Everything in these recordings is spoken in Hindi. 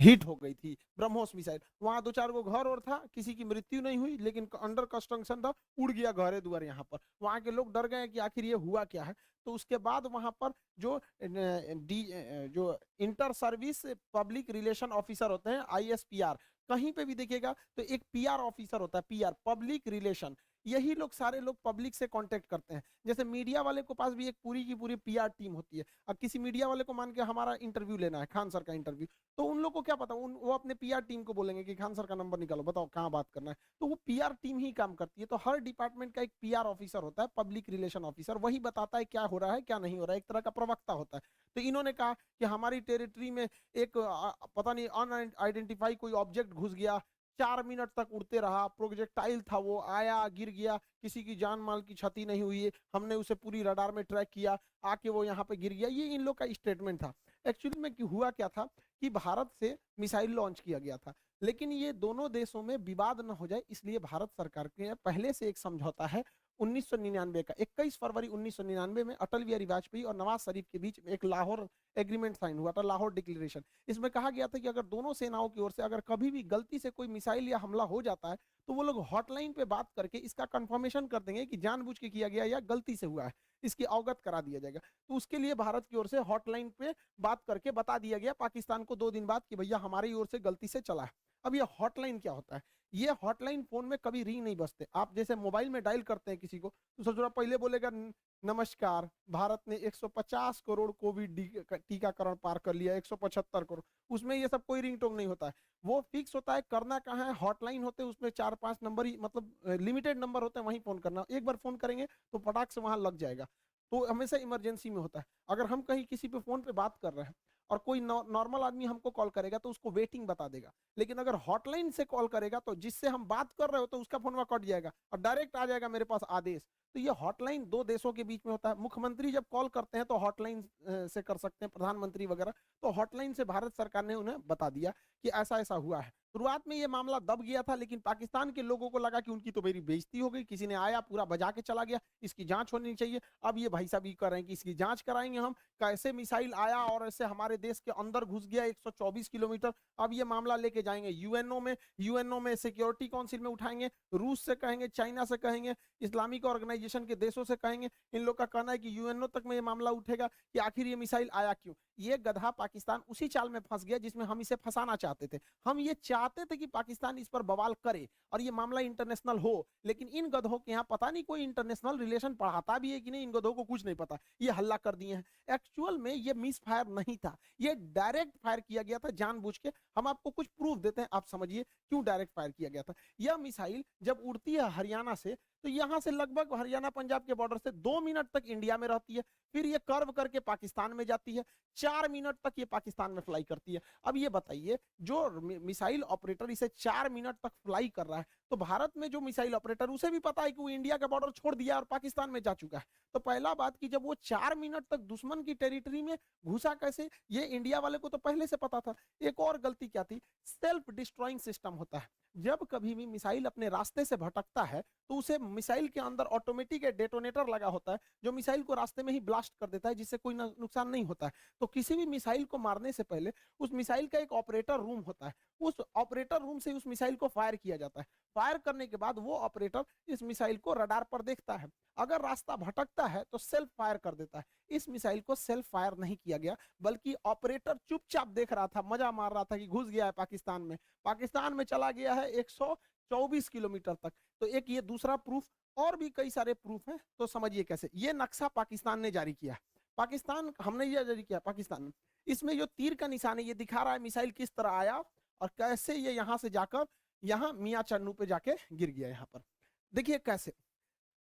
हिट हो गई थी ब्रह्मोस मिसाइल। वहां 2-4 गो घर और था, किसी की मृत्यु नहीं हुई, लेकिन अंडर कंस्ट्रक्शन था, उड़ गया घरे दुआर यहाँ पर। वहां के लोग डर गए कि आखिर ये हुआ क्या है। तो उसके बाद वहां पर जो जो inter service public relation officer होते हैं, आईएसपीआर, कहीं पे भी देखिएगा तो एक पीआर ऑफिसर होता है, पीआर पब्लिक रिलेशन। यही लोग सारे लोग पब्लिक से कांटेक्ट करते हैं। जैसे मीडिया वाले के पास भी एक पूरी की पूरी पीआर टीम होती है। अब किसी मीडिया वाले को मान के हमारा इंटरव्यू लेना है, खान सर का इंटरव्यू, तो उन लोग को क्या पता, वो अपने पीआर टीम को बोलेंगे कि खान सर का नंबर निकालो, बताओ कहाँ बात करना है। तो वो पीआर टीम ही काम करती है। तो हर डिपार्टमेंट का एक पीआर ऑफिसर होता है, पब्लिक रिलेशन ऑफिसर, वही बताता है क्या हो रहा है क्या नहीं हो रहा है, एक तरह का प्रवक्ता होता है। तो इन्होंने कहा कि हमारी टेरिटरी में एक पता नहीं अनआइडेंटिफाई कोई ऑब्जेक्ट घुस गया, 4 मिनट तक उड़ते रहा, प्रोजेक्टाइल था, वो आया गिर गया, किसी की जान माल की क्षति नहीं हुई है, हमने उसे पूरी रडार में ट्रैक किया, आके वो यहाँ पे गिर गया। ये इन लोग का स्टेटमेंट था। एक्चुअली में हुआ क्या था कि भारत से मिसाइल लॉन्च किया गया था, लेकिन ये दोनों देशों में विवाद न हो जाए इसलिए भारत सरकार के पहले से एक समझौता है 1999 का। 21 फरवरी 1999 में अटल बिहारी वाजपेयी और नवाज शरीफ के बीच एक लाहौर एग्रीमेंट साइन हुआ था, लाहौर डिक्लेरेशन। इसमें कहा गया था कि अगर दोनों सेनाओं की ओर से अगर कभी भी गलती से कोई मिसाइल या हमला हो जाता है तो वो लोग हॉटलाइन पे बात करके इसका कंफर्मेशन कर देंगे कि जानबूझ के किया गया या गलती से हुआ है, इसकी अवगत करा दिया जाएगा। तो उसके लिए भारत की ओर से हॉटलाइन पे बात करके बता दिया गया पाकिस्तान को 2 दिन बाद कि भैया हमारी ओर से गलती से चला है। अब ये हॉटलाइन क्या होता है? ये हॉटलाइन फोन में कभी रिंग नहीं बजते। आप जैसे मोबाइल में डायल करते हैं किसी को तो सोचो पहले बोलेगा नमस्कार, भारत ने 150 करोड़ कोविड टीकाकरण पार कर लिया, 175 करोड़, उसमें ये सब कोई रिंग टोंग नहीं होता है। वो फिक्स होता है, करना कहाँ है, हॉटलाइन होते हैं, उसमें 4-5 नंबर ही, मतलब लिमिटेड नंबर होते हैं, वहीं फोन करना, एक बार फोन करेंगे तो पटाख से वहां लग जाएगा। तो हमेशा इमरजेंसी में होता है। अगर हम कहीं किसी पे फोन पे बात कर रहे हैं और कोई नॉर्मल आदमी हमको कॉल करेगा तो उसको वेटिंग बता देगा, लेकिन अगर हॉटलाइन से कॉल करेगा तो जिससे हम बात कर रहे हो तो उसका फोन कट जाएगा और डायरेक्ट आ जाएगा मेरे पास आदेश। तो ये हॉटलाइन दो देशों के बीच में होता है। मुख्यमंत्री जब कॉल करते हैं तो हॉटलाइन से कर सकते हैं, प्रधानमंत्री वगैरह, तो हॉटलाइन से भारत सरकार ने उन्हें बता दिया कि ऐसा ऐसा हुआ है। शुरुआत में ये मामला दब गया था, लेकिन पाकिस्तान के लोगों को लगा कि उनकी तो मेरी बेइज्जती हो गई, किसी ने आया पूरा बजा के चला गया, इसकी जांच होनी चाहिए। अब ये भाई साहब ये कर रहे हैं कि इसकी जांच कराएंगे हम, कैसे मिसाइल आया और ऐसे हमारे देश के अंदर घुस गया 124 किलोमीटर। अब ये मामला लेके जाएंगे यूएनओ में, यूएनओ में सिक्योरिटी काउंसिल में उठाएंगे, रूस से कहेंगे, चाइना से कहेंगे, इस्लामिक ऑर्गेनाइजेशन के देशों से कहेंगे। इन लोग का कहना है कि यूएनओ तक में ये मामला उठेगा कि आखिर ये मिसाइल आया क्यों। ये गधा पाकिस्तान उसी चाल में फंस गया जिसमें हम इसे फंसाना चाहते थे। हम ये चाहते थे कि पाकिस्तान इस पर बवाल करे और ये मामला इंटरनेशनल हो, लेकिन इन गधों के यहाँ पता नहीं कोई इंटरनेशनल रिलेशन पढ़ाता भी है कि नहीं, इन गधों को कुछ नहीं पता, ये हल्ला कर दिए हैं। एक्चुअल में ये मिस फायर नहीं था, ये डायरेक्ट फायर किया गया था जानबूझ के। हम आपको कुछ प्रूफ देते हैं, आप समझिए क्यों डायरेक्ट फायर किया गया था। यह मिसाइल जब उड़ती है हरियाणा से तो यहां से लगभग हरियाणा पंजाब के बॉर्डर से 2 मिनट तक इंडिया में रहती है, फिर ये कर्व करके पाकिस्तान में जाती है, 4 मिनट तक ये पाकिस्तान में फ्लाई करती है। अब ये बताइए, जो मिसाइल ऑपरेटर इसे 4 मिनट तक फ्लाई कर रहा है, तो भारत में जो मिसाइल ऑपरेटर, उसे भी पता है कि वो इंडिया का बॉर्डर छोड़ दिया और पाकिस्तान में जा चुका है। तो पहला बात कि जब वो 4 मिनट तक दुश्मन की टेरिटरी में घुसा कैसे, ये इंडिया वाले को तो पहले से पता था। एक और गलती क्या थी, सेल्फ डिस्ट्रॉइंग सिस्टम होता है। जब कभी भी मिसाइल अपने रास्ते से भटकता है तो उसे मिसाइल के अंदर ऑटोमेटिक डेटोनेटर लगा होता है जो मिसाइल को रास्ते में ही ब्लास्ट कर देता है, जिससे कोई नुकसान नहीं होता है। तो किसी भी मिसाइल को मारने से पहले उस मिसाइल का एक ऑपरेटर रूम होता है, उस ऑपरेटर रूम से उस मिसाइल को फायर किया जाता है। फायर करने के बाद वो ऑपरेटर इस मिसाइल को रडार पर देखता है, अगर रास्ता भटकता है तो सेल्फ फायर कर देता है। इस मिसाइल को सेल्फ फायर नहीं किया गया, बल्कि ऑपरेटर चुपचाप देख रहा था, मजा मार रहा था कि घुस गया है पाकिस्तान में, पाकिस्तान में चला गया है 124 किलोमीटर तक। तो एक ये दूसरा प्रूफ, और भी कई सारे प्रूफ हैं। तो समझिए कैसे ये नक्शा पाकिस्तान ने जारी किया, पाकिस्तान, हमने ये जारी किया पाकिस्तान ने। इसमें जो तीर का निशान है ये दिखा रहा है मिसाइल किस तरह आया और कैसे ये यहां से जाकर यहाँ मियाँ चन्नू पे जाके गिर गया। यहाँ पर देखिए कैसे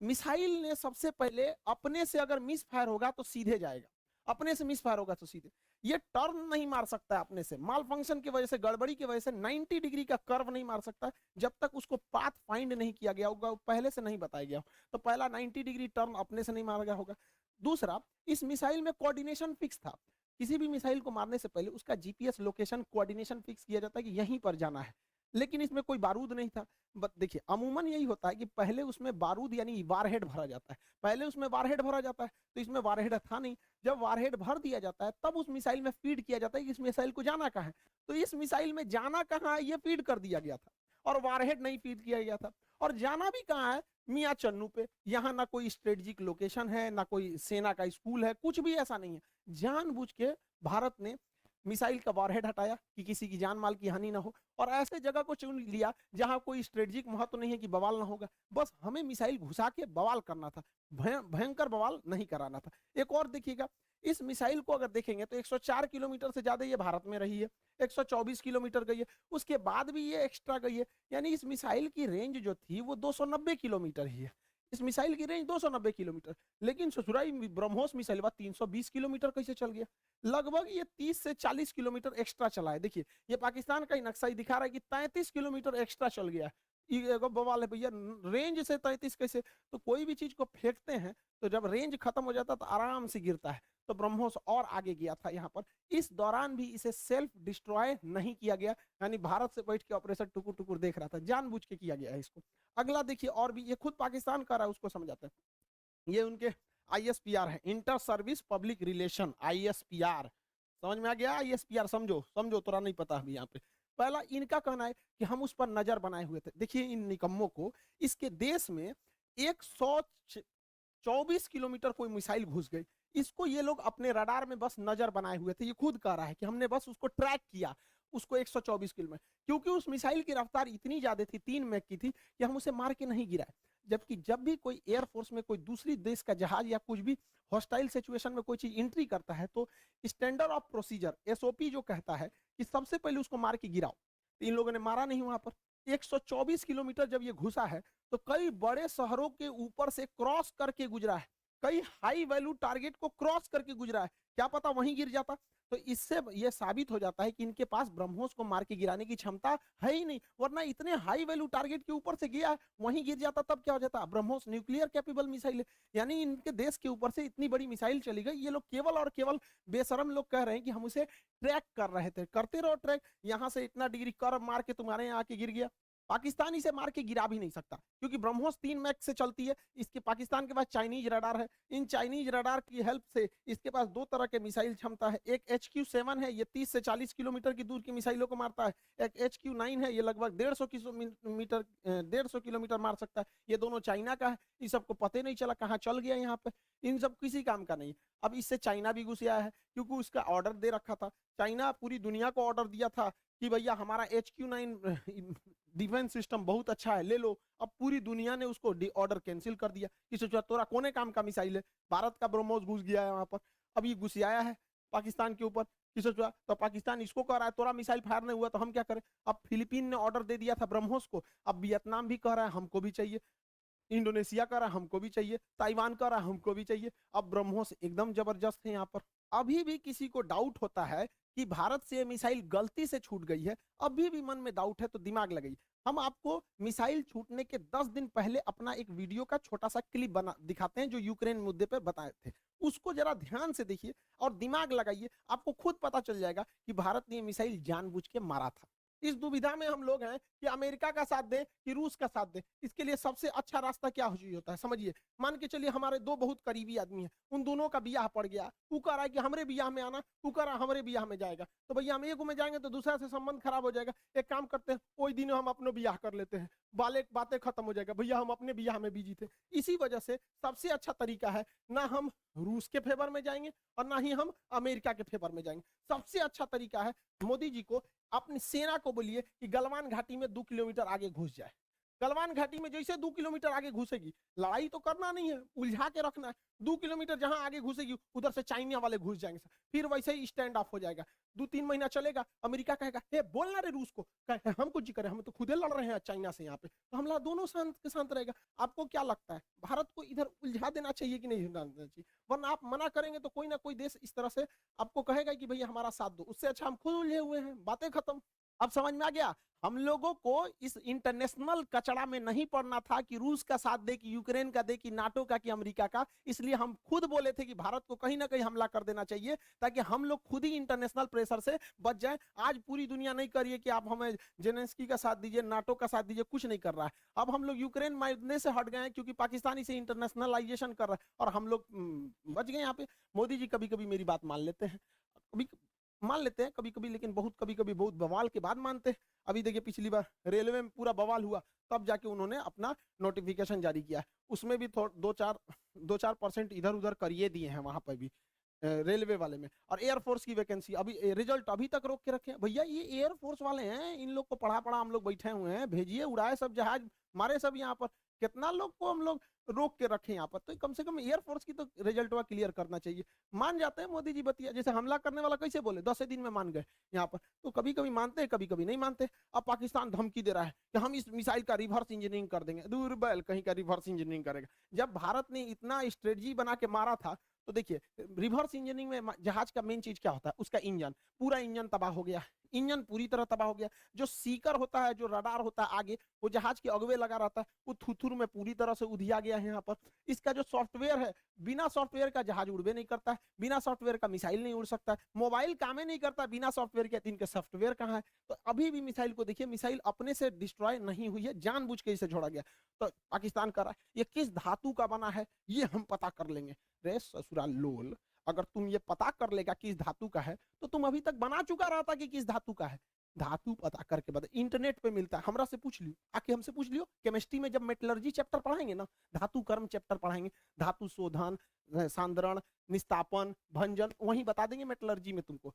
मिसाइल ने सबसे पहले अपने से अगर मिस फायर होगा तो सीधे जाएगा, अपने से मिस फायर होगा तो सीधे। ये टर्न नहीं मार सकता है अपने से, माल फंक्शन की वजह से, गड़बड़ी की वजह से 90 डिग्री का कर्व नहीं मार सकता जब तक उसको पाथ फाइंड नहीं किया गया होगा, पहले से नहीं बताया गया। तो पहला 90 डिग्री टर्न अपने से नहीं मारा गया होगा। दूसरा, इस मिसाइल में कोऑर्डिनेशन फिक्स था। किसी भी मिसाइल को मारने से पहले उसका जीपीएस लोकेशन कोऑर्डिनेशन फिक्स किया जाता है कि यहीं पर जाना है। लेकिन इसमें कोई बारूद नहीं था। देखिए अमूमन यही होता है कि पहले उसमें बारूद यानी वारहेड भरा जाता है, पहले उसमें वारहेड भरा जाता है, तो इसमें वारहेड था नहीं। जब वारहेड भर दिया जाता है तब उस मिसाइल में फीड किया जाता है कि इस मिसाइल को जाना कहाँ है। तो इस मिसाइल में जाना कहाँ है ये फीड कर दिया गया था, और वारहेड नहीं फीड किया गया था। और जाना भी कहाँ है, मियाँ चन्नू पे। यहाँ ना कोई स्ट्रेटेजिक लोकेशन है, ना कोई सेना का स्कूल है, कुछ भी ऐसा नहीं है। जानबूझ के भारत ने मिसाइल का वॉरहेड हटाया कि किसी की जान माल की हानि ना हो, और ऐसे जगह को चुन लिया जहां कोई स्ट्रेटेजिक महत्व नहीं है कि बवाल ना होगा। बस हमें मिसाइल घुसा के बवाल करना था, भयंकर बवाल नहीं कराना था। एक और देखिएगा, इस मिसाइल को अगर देखेंगे तो 104 किलोमीटर से ज्यादा ये भारत में रही है, 124 किलोमीटर गई है, उसके बाद भी ये एक्स्ट्रा गई है। यानी इस मिसाइल की रेंज जो थी वो 290 किलोमीटर ही है। इस मिसाइल की रेंज 290 किलोमीटर, लेकिन ससुराई ब्रह्मोस मिसाइल 320 किलोमीटर कैसे चल गया। लगभग ये 30 से 40 किलोमीटर एक्स्ट्रा चला है। देखिए ये पाकिस्तान का ही नक्शा ही दिखा रहा है कि 33 किलोमीटर एक्स्ट्रा चल गया है। बवाल है भैया, रेंज से 33 कैसे। तो कोई भी चीज को फेंकते हैं तो जब रेंज खत्म हो जाता है तो आराम से गिरता है। तो ब्रह्मोस और आगे गया था यहाँ पर। इस दौरान भी इसे सेल्फ डिस्ट्रॉय नहीं किया गया, यानी भारत से बैठ के ऑपरेशन टुकुर टुकुर देख रहा था, जानबूझ के किया गया है इसको। अगला देखिए, और भी ये खुद पाकिस्तान कर रहा है, उसको समझाते हैं। ये उनके ISPR है, inter service public relation, ISPR। समझ में आ गया? ISPR समझो, समझो, थोड़ा नहीं पता अभी यहाँ पे। पहला इनका कहना है कि हम उस पर नजर बनाए हुए थे। देखिए इन निकम्मों को, इसके देश में 124 किलोमीटर कोई मिसाइल घुस गई, इसको ये लोग अपने रडार में बस नजर बनाए हुए थे। ये खुद कह रहा है कि हमने बस उसको ट्रैक किया, उसको 124 किलोमीटर, क्योंकि उस मिसाइल की रफ्तार इतनी ज्यादा थी, 3 मैक की थी, कि हम उसे मार के नहीं गिराए। जबकि जब भी कोई एयरफोर्स में कोई दूसरी देश का जहाज या कुछ भी हॉस्टाइल सिचुएशन में कोई चीज एंट्री करता है तो स्टैंडर्ड ऑफ प्रोसीजर SOP जो कहता है कि सबसे पहले उसको मार के गिराओ। तो इन लोगों ने मारा नहीं वहां पर। 124 किलोमीटर जब ये घुसा है तो कई बड़े शहरों के ऊपर से क्रॉस करके गुजरा है, कई हाई वैल्यू टारगेट को क्रॉस करके गुजरा है। क्या पता वहीं गिर जाता। तो इससे यह साबित हो जाता है कि इनके पास ब्रह्मोस को मार के गिराने की क्षमता है ही नहीं, वरना इतने हाई वैल्यू टारगेट के ऊपर से गया है, वहीं गिर जाता तब क्या हो जाता। ब्रह्मोस न्यूक्लियर कैपेबल मिसाइल है, यानी इनके देश के ऊपर से इतनी बड़ी मिसाइल चली गई। ये लोग केवल और केवल बेशरम लोग कह रहे हैं कि हम उसे ट्रैक कर रहे थे। करते रहो ट्रैक, यहां से इतना डिग्री कर मार के तुम्हारे यहाँ आके गिर गया। पाकिस्तान इसे मार के गिरा भी नहीं सकता, क्योंकि ब्रह्मोस 3 मैक से चलती है। इसके पाकिस्तान के पास चाइनीज रडार है, इन चाइनीज रडार की हेल्प से इसके पास 2 तरह के मिसाइल क्षमता है। एक HQ-7 है, ये 30 से 40 किलोमीटर की दूर की मिसाइलों को मारता है। एक HQ-9 है, ये लगभग 150 किलोमीटर मार सकता है। ये दोनों चाइना का है। इस सबको पता नहीं चला कहाँ चल गया यहाँ पे, इन सब किसी काम का नहीं। अब इससे चाइना भी घुस आया है, क्योंकि उसका ऑर्डर दे रखा था। चाइना पूरी दुनिया को ऑर्डर दिया था कि भैया हमारा HQ-9 डिफेंस सिस्टम बहुत अच्छा है, ले लो। अब पूरी दुनिया ने उसको ऑर्डर कैंसिल कर दिया कि सोचा तोरा कोने काम का मिसाइल है। भारत का ब्रह्मोस घुस गया है वहां पर, अब ये घुस आया है पाकिस्तान के ऊपर कि सोचा, तो पाकिस्तान इसको कह रहा है तोरा मिसाइल फायर नहीं हुआ तो हम क्या करें। अब फिलीपीन ने ऑर्डर दे दिया था ब्रह्मोस को, अब वियतनाम भी कह रहा है हमको भी चाहिए, इंडोनेशिया कह रहा है हमको भी चाहिए, ताइवान कह रहा है हमको भी चाहिए। अब ब्रह्मोस एकदम जबरदस्त है यहाँ पर। अभी भी किसी को डाउट होता है कि भारत से मिसाइल गलती से छूट गई है, अभी भी मन में डाउट है तो दिमाग लगाइए। हम आपको मिसाइल छूटने के 10 दिन पहले अपना एक वीडियो का छोटा सा क्लिप बना दिखाते हैं, जो यूक्रेन मुद्दे पे बताए थे। उसको जरा ध्यान से देखिए और दिमाग लगाइए, आपको खुद पता चल जाएगा कि भारत ने मिसाइल जानबूझ के मारा था। इस दुविधा में हम लोग हैं कि अमेरिका का साथ दे कि रूस का साथ दे। इसके लिए सबसे अच्छा रास्ता क्या होता है समझिए। मान के चलिए हमारे 2 बहुत करीबी आदमी हैं, उन दोनों का बियाह पड़ गया, वो कह रहा है कि हमरे बियाह में आना, वो कह रहा है हमरे बियाह में जाएगा। तो भैया हम एक में जाएंगे तो दूसरा से संबंध खराब हो जाएगा। एक काम करते हैं, वही दिन हम अपने बियाह कर लेते हैं, बातें खत्म हो जाएगा। भैया हम अपने बियाह में बिजी थे। इसी वजह से सबसे अच्छा तरीका है, ना हम रूस के फेवर में जाएंगे और ना ही हम अमेरिका के फेवर में जाएंगे। सबसे अच्छा तरीका है, मोदी जी को अपनी सेना को बोलिए कि गलवान घाटी में 2 किलोमीटर आगे घुस जाए। गलवान घाटी में जैसे 2 किलोमीटर आगे घुसेगी, लड़ाई तो करना नहीं है, उलझा के रखना है। 2 किलोमीटर जहां आगे घुसेगी उधर से चाइना वाले घुस जाएंगे, फिर वैसे ही स्टैंड ऑफ हो जाएगा। 2-3 महीना चलेगा, अमेरिका कहेगा हे बोलना रे रूस को, हम कुछ जी करें, हम तो खुदे लड़ रहे हैं चाइना से यहाँ पे, तो हमला दोनों शांत के शांत रहेगा। आपको क्या लगता है, भारत को इधर उलझा देना चाहिए कि नहीं देना चाहिए? वरना आप मना करेंगे तो कोई ना कोई देश इस तरह से आपको कहेगा कि भैया हमारा साथ दो। उससे अच्छा हम खुद उलझे हुए हैं, बातें खत्म। अब समझ में आ गया। हम लोगों को इस इंटरनेशनल कचड़ा में नहीं पड़ना था कि रूस का साथ दे, कि यूक्रेन का दे, कि नाटो का, कि अमेरिका का। इसलिए हम खुद बोले थे कि भारत को कहीं ना कहीं हमला कर देना चाहिए, ताकि हम लोग खुद ही इंटरनेशनल प्रेशर से बच जाए। आज पूरी दुनिया नहीं करिए कि आप हमें जेलेंस्की का साथ दीजिए, नाटो का साथ दीजिए, कुछ नहीं कर रहा है। अब हम लोग यूक्रेन मारने से हट गए हैं, क्योंकि पाकिस्तान इसे इंटरनेशनलाइजेशन कर रहा है, और हम लोग बच गए यहाँ पे। मोदी जी कभी कभी मेरी बात मान लेते हैं, कभी मान लेते हैं कभी कभी, लेकिन बहुत कभी कभी बहुत बवाल के बाद मानते हैं। अभी देखिए पिछली बार रेलवे में पूरा बवाल हुआ, तब जाके उन्होंने अपना नोटिफिकेशन जारी किया। उसमें भी दो चार परसेंट इधर उधर करिए दिए हैं वहां पर भी, रेलवे वाले में। और एयरफोर्स की वैकेंसी अभी रिजल्ट अभी तक रोक के रखे हैं। भैया ये एयरफोर्स वाले हैं, इन लोग को पढ़ा पढ़ा हम लोग बैठे हुए हैं, भेजिए, उड़ाए सब जहाज, मारे सब यहाँ पर। कितना लोग को हम लोग रोक के रखे यहाँ पर, तो कम से कम एयरफोर्स की तो रिजल्ट क्लियर करना चाहिए। मान जाते हैं मोदी जी बतिया, जैसे हमला करने वाला कैसे बोले 10 दिन में मान गए यहाँ पर, तो कभी कभी मानते हैं कभी कभी नहीं मानते। अब पाकिस्तान धमकी दे रहा है कि हम इस मिसाइल का रिवर्स इंजीनियरिंग कर देंगे। दूर बैल कहीं का रिवर्स इंजीनियरिंग करेगा। जब भारत ने इतना स्ट्रेटजी बना के मारा था, तो देखिए रिवर्स इंजीनियरिंग में जहाज का मेन चीज क्या होता है, उसका इंजन। पूरा इंजन तबाह हो गया, इंजन पूरी तरह तबाह हो गया। जो सीकर होता है, जो रडार होता है आगे, वो जहाज के अगवे लगा रहता है, वो थुथुर में पूरी तरह से उधिया गया है यहाँ पर। इसका जो सॉफ्टवेयर है, बिना सॉफ्टवेयर का जहाज उड़बे नहीं करता है, बिना सॉफ्टवेयर का मिसाइल नहीं उड़ सकता है, मोबाइल काम ही नहीं करता बिना सॉफ्टवेयर के। इनके सॉफ्टवेयर कहाँ है? तो अभी भी मिसाइल को देखिए, मिसाइल अपने से डिस्ट्रॉय नहीं हुई है, जानबूझ के इसे छोड़ा गया। तो पाकिस्तान कर रहा है, ये किस धातु का बना है ये हम पता कर लेंगे। रे ससुरा लोल, अगर तुम ये पता कर लेगा किस धातु का है, तो तुम अभी तक बना चुका रहता कि किस धातु का है। धातु पता करके बता, इंटरनेट पे मिलता है, हमरा से पूछ लियो, आके हमसे पूछ लियो। केमिस्ट्री में जब मेटलर्जी चैप्टर पढ़ाएंगे ना, धातु कर्म चैप्टर पढ़ाएंगे, धातु शोधन, सांद्रण, निस्तापन, भंजन, वहीं बता देंगे मेटलर्जी में तुमको।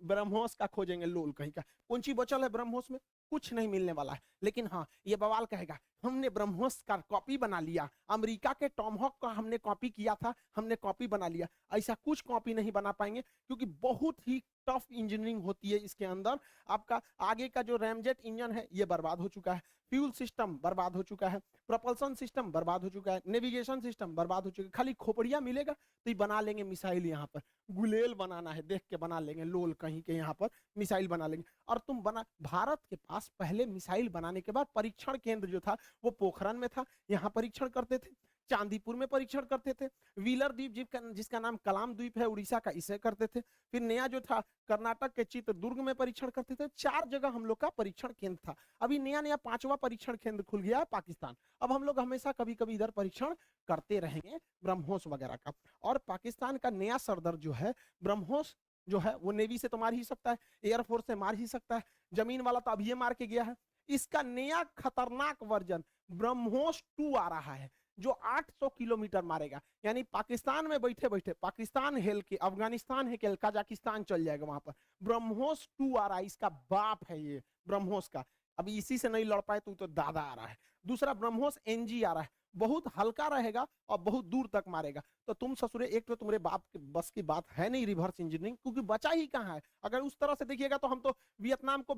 ब्रह्मोस का खोजेंगे, लोल कहीं का। कौन सी बचल है ब्रह्मोस में? कुछ नहीं मिलने वाला है। लेकिन हाँ, ये बवाल कहेगा हमने ब्रह्मोस का कॉपी बना लिया, अमेरिका के टॉमहॉक का हमने कॉपी किया था, हमने कॉपी बना लिया। ऐसा कुछ कॉपी नहीं बना पाएंगे, क्योंकि बहुत ही टफ इंजीनियरिंग होती है इसके अंदर। आपका आगे का जो रैमजेट इंजन है ये बर्बाद हो चुका है, फ्यूल सिस्टम बर्बाद हो चुका है, प्रोपल्सन सिस्टम बर्बाद हो चुका है, नेविगेशन सिस्टम बर्बाद हो चुका है। खाली खोपड़िया मिलेगा तो ही बना लेंगे मिसाइल। यहाँ पर गुलेल बनाना है, देख के बना लेंगे, लोल कहीं के यहाँ पर मिसाइल बना लेंगे। और तुम बना, भारत के पास पहले मिसाइल बनाने के बाद परीक्षण केंद्र जो था वो पोखरण में था, यहाँ परीक्षण करते थे। चांदीपुर में परीक्षण करते थे। व्हीलर द्वीप जिसका नाम कलाम द्वीप है उड़ीसा का, इसे करते थे। फिर नया जो था कर्नाटक के चित्रदुर्ग में परीक्षण करते थे। 4 जगह हम लोग का परीक्षण केंद्र था। अभी नया नया 5वां परीक्षण केंद्र खुल गया है पाकिस्तान। अब हम लोग हमेशा कभी कभी इधर परीक्षण करते रहेंगे ब्रह्मोस वगैरह का। और पाकिस्तान का नया सरदर जो है ब्रह्मोस जो है, वो नेवी से तो मार ही सकता है, एयरफोर्स से मार ही सकता है, जमीन वाला तो अब ये मार के गया है। इसका नया खतरनाक वर्जन ब्रह्मोस 2 आ रहा है, जो 800 किलोमीटर मारेगा। यानी पाकिस्तान में बैठे बैठे पाकिस्तान हेल के, अफगानिस्तान हेल के कजाकिस्तान चल जाएगा वहां पर। ब्रह्मोस 2 आ रहा है, इसका बाप है ये ब्रह्मोस का। अभी इसी से नहीं लड़ पाए तो दादा आ रहा है। दूसरा ब्रह्मोस एनजी आ रहा है, बहुत हल्का रहेगा और बहुत दूर तक मारेगा। तो तुम ससुरे, एक तो तुम्हारे बाप के बस की बात है नहीं रिवर्स इंजीनियरिंग, क्योंकि बचा ही कहाँ है। अगर उस तरह से देखिएगा तो हम तो वियतनाम को,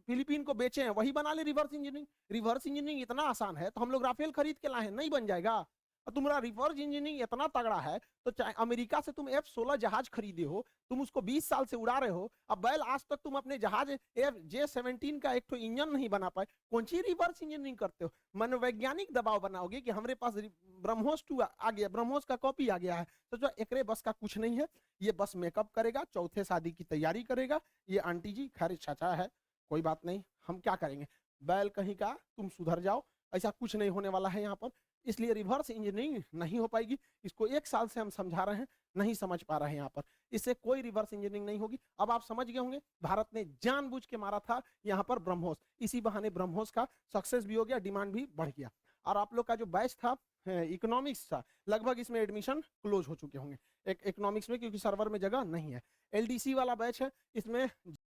फिलीपीन को बेचे हैं, वही बना ले रिवर्स इंजीनियरिंग। रिवर्स इंजीनियरिंग इतना आसान है तो हम लोग राफेल खरीद के लाए हैं, नहीं बन जाएगा। तुम्हारा रिवर्स इंजीनियरिंग इतना तगड़ा है तो चाहे अमेरिका से तुम F-16 जहाज खरीदे हो, तुम उसको 20 साल से उड़ा रहे हो, अब बैल आज तक तुम अपने जहाज J-17 का एक तो इंजन नहीं बना पाए, कौन सी रिवर्स इंजीनियरिंग करते हो? मनोवैज्ञानिक दबाव बनाओगे कि हमारे पास ब्रह्मोस 2 आ गया, ब्रह्मोस का कॉपी आ गया है, तो जो एकरे बस का कुछ नहीं है। ये बस मेकअप करेगा, चौथे शादी की तैयारी करेगा। ये आंटी जी खैर चाचा है, कोई बात नहीं, हम क्या करेंगे। बैल कहीं का, तुम सुधर जाओ, ऐसा कुछ नहीं होने वाला है यहाँ पर। इसलिए रिवर्स इंजीनियरिंग नहीं हो पाएगी। इसको 1 साल से हम समझा रहे हैं, नहीं समझ पा रहे हैं यहाँ पर। इससे कोई रिवर्स इंजीनियरिंग नहीं होगी। अब आप समझ गए होंगे, भारत ने जानबूझ के मारा था यहाँ पर ब्रह्मोस। इसी बहाने ब्रह्मोस का सक्सेस भी हो गया, डिमांड भी बढ़ गया। और आप लोग का जो बैच था इकोनॉमिक्स था, लगभग इसमें एडमिशन क्लोज हो चुके होंगे इकोनॉमिक्स में, क्योंकि सर्वर में जगह नहीं है। LDC वाला बैच है, इसमें